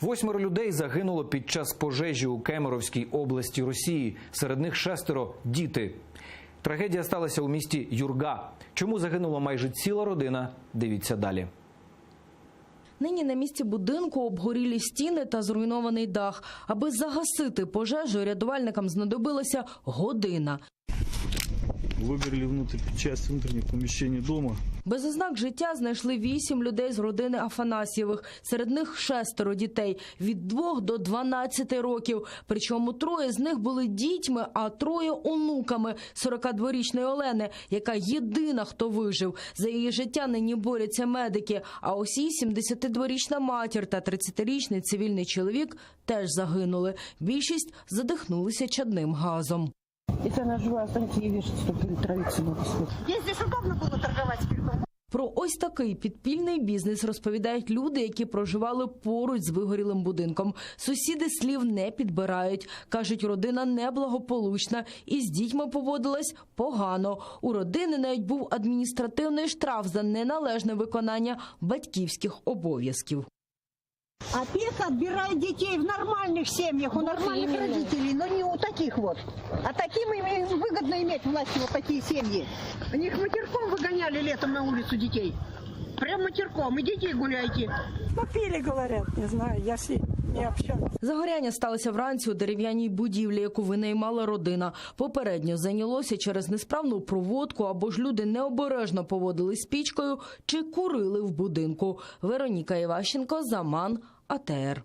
8 людей загинуло під час пожежі у Кемеровській області Росії. Серед них 6 – діти. Трагедія сталася у місті Юрга. Чому загинула майже ціла родина? Дивіться далі. Нині на місці будинку обгорілі стіни та зруйнований дах. Аби загасити пожежу, рятувальникам знадобилася година. Вибрали часть внутрішніх поміщень дому. Без ознак життя знайшли 8 людей з родини Афанасьєвих. Серед них 6 дітей – від 2 до 12 років. Причому 3 з них були дітьми, а 3 – онуками 42-річної Олени, яка єдина, хто вижив. За її життя нині борються медики. А ось її 72-річна матір та 30-річний цивільний чоловік теж загинули. Більшість задихнулися чадним газом. Если она жива останется, ей вешать, чтобы перетравиться не успеть. Здесь здесь удобно было торговать спиртом. Про ось такий підпільний бізнес розповідають люди, які проживали поруч з вигорілим будинком. Сусіди слів не підбирають. Кажуть, родина неблагополучна і з дітьми поводилась погано. У родини навіть був адміністративний штраф за неналежне виконання батьківських обов'язків. Опека отбирает детей в нормальных семьях, у нормальных родителей, но не у таких вот. А таким им выгодно иметь власти вот такие семьи. Они их матерком выгоняли летом на улицу детей. Прям матерком. Идите и гуляйте. Попили, говорят, не знаю, я с ней не общалась. Загоряння сталося вранці у дерев'яній будівлі, яку винаймала родина. Попередньо зайнялося через несправну проводку, або ж люди необережно поводились з пічкою чи курили в будинку. Вероніка Іващенко, Заман, АТР.